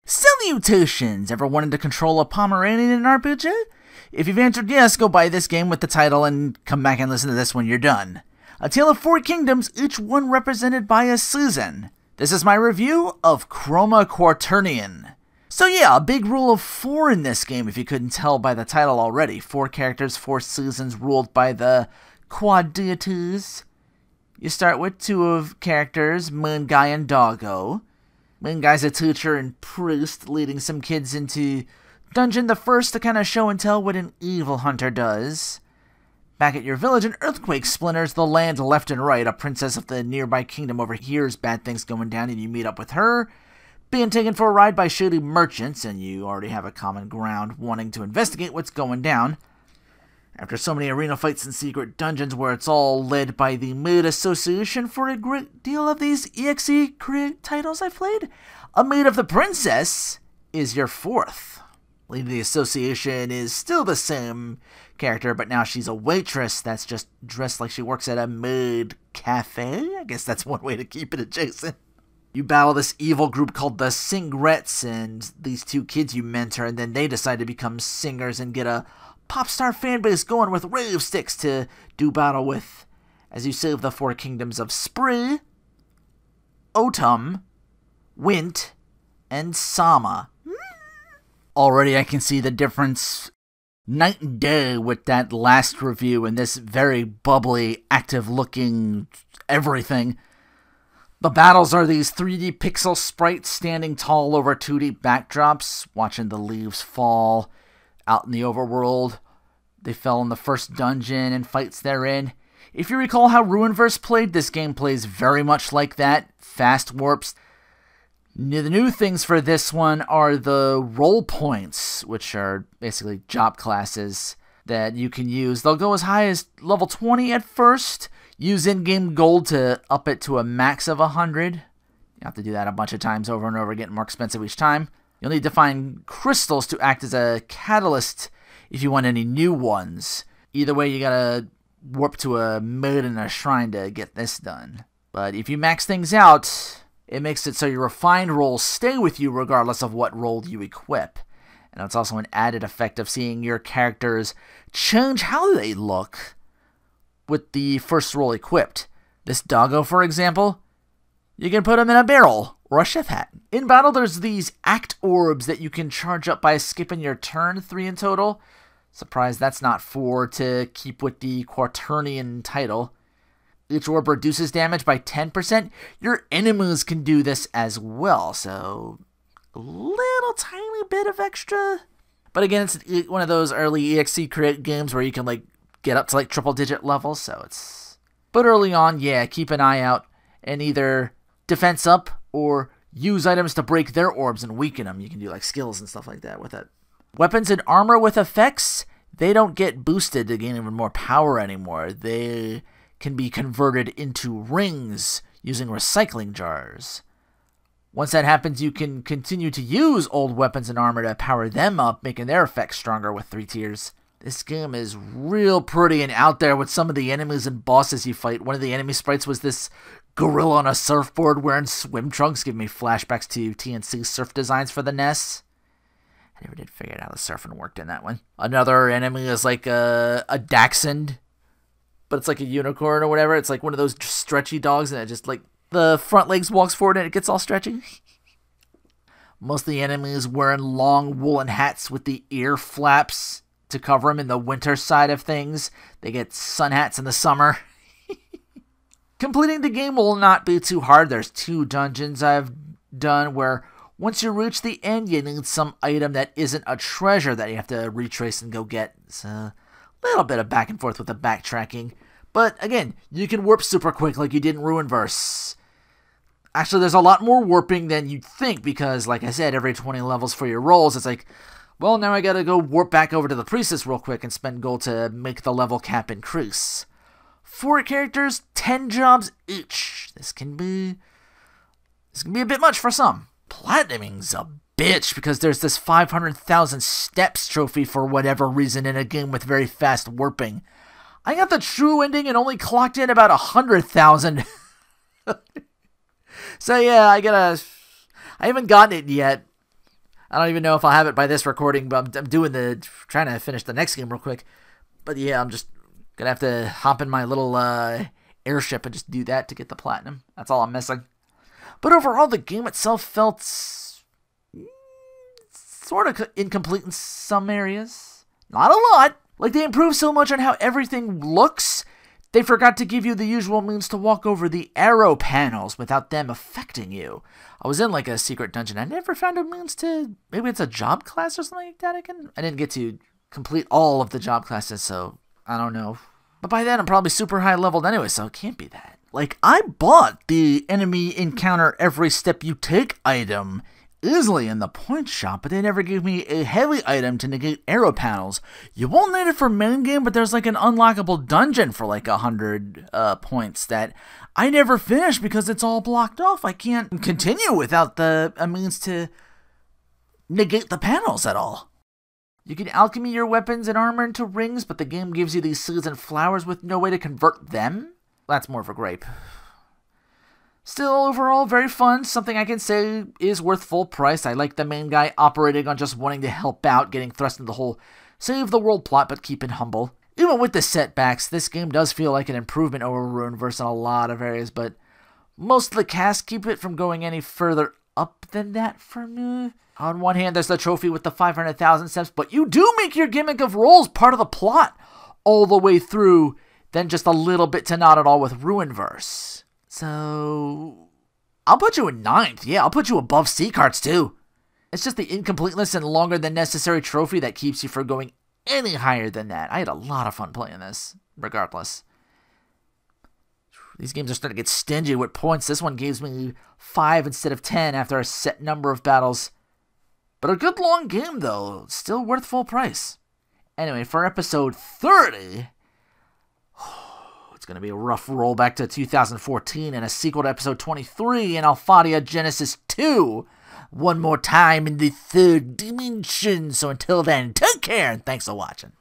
Salutations! Ever wanted to control a Pomeranian in RPG? If you've answered yes, go buy this game with the title and come back and listen to this when you're done. A Tale of Four Kingdoms, each one represented by a Susan. This is my review of Chroma Quaternion. So yeah, a big rule of 4 in this game if you couldn't tell by the title already. 4 characters, 4 Susans ruled by the Quad deities. You start with 2 of characters, Moongai and Doggo. Moongai's a teacher and priest leading some kids into Dungeon the First to kind of show and tell what an evil hunter does. Back at your village, an earthquake splinters the land left and right. A princess of the nearby kingdom overhears bad things going down and you meet up with her. Being taken for a ride by shady merchants, and you already have a common ground wanting to investigate what's going down. After so many arena fights and secret dungeons where it's all led by the Maid Association for a great deal of these EXE titles I've played, a Maid of the Princess is your 4th. Leading the association is still the same character, but now she's a waitress that's just dressed like she works at a maid cafe. I guess that's one way to keep it adjacent. You battle this evil group called the Singrets, and these 2 kids you mentor, and then they decide to become singers and get a pop star fanbase going with rave sticks to do battle with as you save the 4 kingdoms of Spree, Otum, Wint, and Sama. Already I can see the difference night and day with that last review and this very bubbly, active-looking everything. The battles are these 3D pixel sprites standing tall over 2D backdrops, watching the leaves fall out in the overworld. They fell in the first dungeon and fights therein. If you recall how Ruinverse played, this game plays very much like that. Fast warps. The new things for this one are the role points, which are basically job classes that you can use. They'll go as high as level 20 at first. Use in-game gold to up it to a max of 100. You have to do that a bunch of times over and over, getting more expensive each time. You'll need to find crystals to act as a catalyst if you want any new ones. Either way, you gotta warp to a maid in a shrine to get this done. But if you max things out, it makes it so your refined rolls stay with you regardless of what role you equip. And it's also an added effect of seeing your characters change how they look with the first role equipped. This Doggo, for example, you can put him in a barrel or a chef hat. In battle, there's these act orbs that you can charge up by skipping your turn, 3 in total. Surprised that's not 4 to keep with the Quaternion title. Each orb reduces damage by 10%. Your enemies can do this as well, so a little tiny bit of extra. But again, it's one of those early EXE create games where you can like get up to like triple-digit levels, so it's... But early on, yeah, keep an eye out and either defense up or use items to break their orbs and weaken them. You can do like skills and stuff like that with it. Weapons and armor with effects, they don't get boosted to gain even more power anymore. They can be converted into rings using recycling jars. Once that happens, you can continue to use old weapons and armor to power them up, making their effects stronger with 3 tiers. This game is real pretty and out there with some of the enemies and bosses you fight. One of the enemy sprites was this gorilla on a surfboard wearing swim trunks, giving me flashbacks to TNC surf designs for the NES. I never did figure out how the surfing worked in that one. Another enemy is like a dachshund, but it's like a unicorn or whatever. It's like one of those stretchy dogs, and it just like the front legs walks forward and it gets all stretchy. Most of the enemies wearing long woolen hats with the ear flaps to cover them in the winter side of things. They get sun hats in the summer. Completing the game will not be too hard. There's 2 dungeons I've done where once you reach the end, you need some item that isn't a treasure that you have to retrace and go get. It's a little bit of back and forth with the backtracking. But again, you can warp super quick like you did in Ruinverse. Actually, there's a lot more warping than you'd think because, like I said, every 20 levels for your rolls, it's like, well, now I gotta go warp back over to the priestess real quick and spend gold to make the level cap increase. 4 characters, 10 jobs each. This can be a bit much for some. Platinuming's a bitch because there's this 500,000 steps trophy for whatever reason in a game with very fast warping. I got the true ending and only clocked in about 100,000. So yeah, I haven't gotten it yet. I don't even know if I'll have it by this recording, but I'm trying to finish the next game real quick. But yeah, I'm just gonna have to hop in my little airship and just do that to get the platinum. That's all I'm missing. But overall, the game itself felt sort of incomplete in some areas. Not a lot. Like, they improved so much on how everything looks, they forgot to give you the usual means to walk over the arrow panels without them affecting you. I was in like a secret dungeon. I never found a means to... Maybe it's a job class or something like that again? I didn't get to complete all of the job classes, so I don't know. But by then, I'm probably super high leveled anyway, so it can't be that. Like, I bought the enemy encounter every step you take item easily in the point shop, but they never gave me a heavy item to negate arrow panels. You won't need it for main game, but there's like an unlockable dungeon for like 100 points that I never finished because it's all blocked off. I can't continue without the means to negate the panels at all. You can alchemy your weapons and armor into rings, but the game gives you these seeds and flowers with no way to convert them. That's more of a gripe. Still, overall, very fun. Something I can say is worth full price. I like the main guy operating on just wanting to help out, getting thrust into the whole save the world plot, but keep it humble. Even with the setbacks, this game does feel like an improvement over Runeverse in a lot of areas, but most of the cast keep it from going any further up than that for me. On one hand, there's the trophy with the 500,000 steps, but you do make your gimmick of rolls part of the plot all the way through, then just a little bit to not at all with Runeverse. So, I'll put you in 9th. Yeah, I'll put you above Sea Carts too. It's just the incompleteness and longer than necessary trophy that keeps you from going any higher than that. I had a lot of fun playing this, regardless. These games are starting to get stingy with points. This one gives me 5 instead of 10 after a set number of battles. But a good long game, though. Still worth full price. Anyway, for episode 30... It's going to be a rough rollback to 2014 and a sequel to episode 23 in Alphadia Genesis 2. One more time in the third dimension. So until then, take care and thanks for watching.